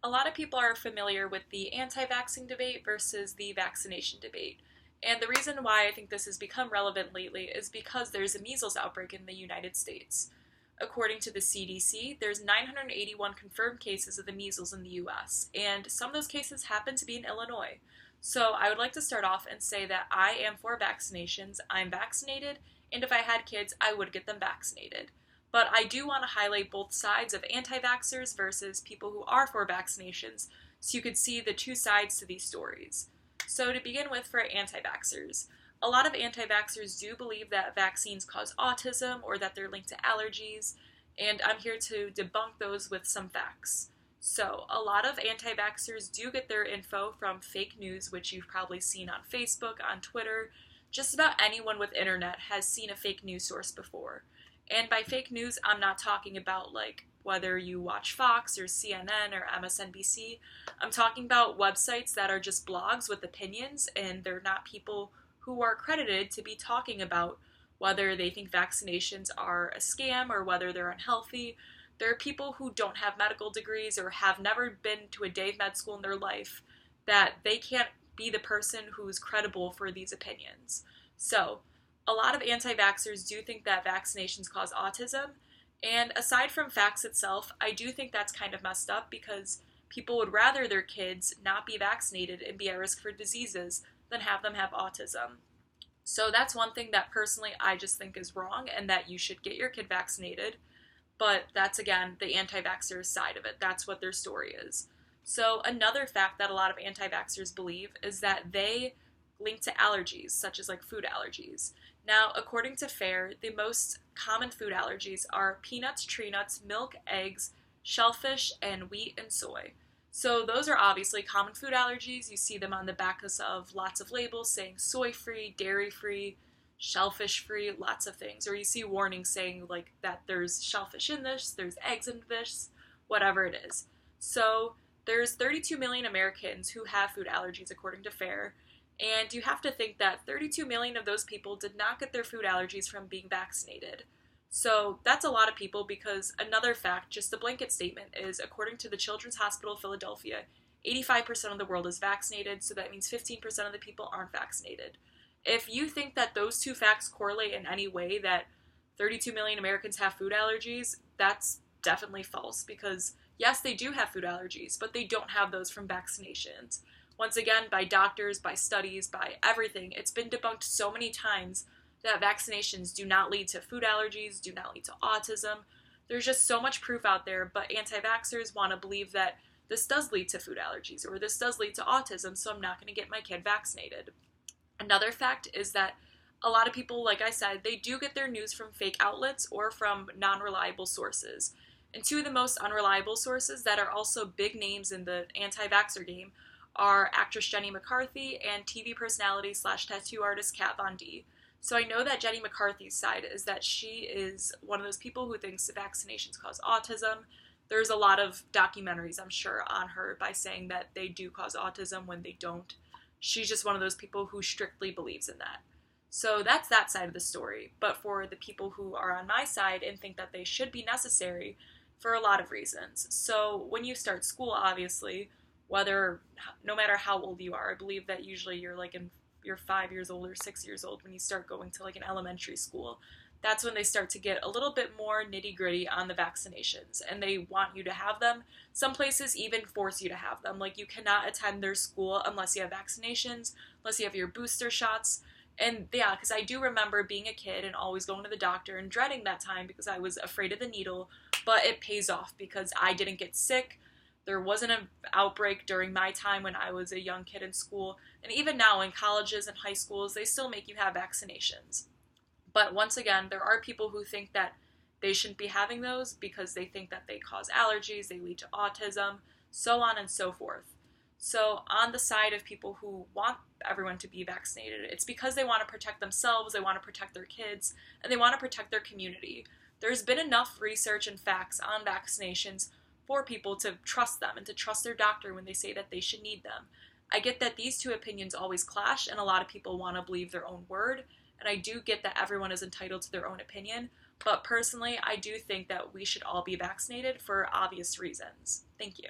A lot of people are familiar with the anti-vaxxing debate versus the vaccination debate. And the reason why I think this has become relevant lately is because there's a measles outbreak in the United States. According to the CDC, there's 981 confirmed cases of the measles in the US, and some of those cases happen to be in Illinois. So I would like to start off and say that I am for vaccinations, I'm vaccinated, and if I had kids, I would get them vaccinated. But I do want to highlight both sides of anti vaxxers versus people who are for vaccinations so you could see the two sides to these stories. So, to begin with, for anti vaxxers, a lot of anti vaxxers do believe that vaccines cause autism or that they're linked to allergies, and I'm here to debunk those with some facts. So, a lot of anti vaxxers do get their info from fake news, which you've probably seen on Facebook, on Twitter. Just about anyone with internet has seen a fake news source before. And by fake news, I'm not talking about like whether you watch Fox or CNN or MSNBC. I'm talking about websites that are just blogs with opinions, and they're not people who are credited to be talking about whether they think vaccinations are a scam or whether they're unhealthy. There are people who don't have medical degrees or have never been to a day of med school in their life that they can't be the person who's credible for these opinions. So, a lot of anti vaxxers do think that vaccinations cause autism. And aside from facts itself, I do think that's kind of messed up because people would rather their kids not be vaccinated and be at risk for diseases than have them have autism. So that's one thing that personally I just think is wrong and that you should get your kid vaccinated. But that's again the anti vaxxers side of it. That's what their story is. So another fact that a lot of anti vaxxers believe is that they link to allergies, such as like food allergies. Now, according to FAIR, the most common food allergies are peanuts, tree nuts, milk, eggs, shellfish, and wheat and soy. So those are obviously common food allergies. You see them on the backs of lots of labels saying soy-free, dairy-free, shellfish-free, lots of things. Or you see warnings saying like that there's shellfish in this, there's eggs in this, whatever it is. So there's 32 million Americans who have food allergies according to FAIR. And you have to think that 32 million of those people did not get their food allergies from being vaccinated. So that's a lot of people because another fact, just a blanket statement, is according to the Children's Hospital of Philadelphia, 85% of the world is vaccinated, so that means 15% of the people aren't vaccinated. If you think that those two facts correlate in any way, that 32 million Americans have food allergies, that's definitely false because yes, they do have food allergies, but they don't have those from vaccinations. Once again, by doctors, by studies, by everything, it's been debunked so many times that vaccinations do not lead to food allergies, do not lead to autism. There's just so much proof out there, but anti-vaxxers want to believe that this does lead to food allergies or this does lead to autism, so I'm not going to get my kid vaccinated. Another fact is that a lot of people, like I said, they do get their news from fake outlets or from non-reliable sources. And two of the most unreliable sources that are also big names in the anti-vaxxer game are actress Jenny McCarthy and TV personality / tattoo artist Kat Von D. So I know that Jenny McCarthy's side is that she is one of those people who thinks that vaccinations cause autism. There's a lot of documentaries, I'm sure, on her by saying that they do cause autism when they don't. She's just one of those people who strictly believes in that. So that's that side of the story. But for the people who are on my side and think that they should be necessary for a lot of reasons. So when you start school, obviously, no matter how old you are, I believe that usually you're 5 years old or 6 years old when you start going to like an elementary school. That's when they start to get a little bit more nitty gritty on the vaccinations and they want you to have them. Some places even force you to have them. Like you cannot attend their school unless you have vaccinations, unless you have your booster shots. And yeah, because I do remember being a kid and always going to the doctor and dreading that time because I was afraid of the needle, but it pays off because I didn't get sick. There wasn't an outbreak during my time when I was a young kid in school. And even now in colleges and high schools, they still make you have vaccinations. But once again, there are people who think that they shouldn't be having those because they think that they cause allergies, they lead to autism, so on and so forth. So on the side of people who want everyone to be vaccinated, it's because they want to protect themselves, they want to protect their kids, and they want to protect their community. There's been enough research and facts on vaccinations for people to trust them and to trust their doctor when they say that they should need them. I get that these two opinions always clash and a lot of people want to believe their own word, and I do get that everyone is entitled to their own opinion, but personally I do think that we should all be vaccinated for obvious reasons. Thank you.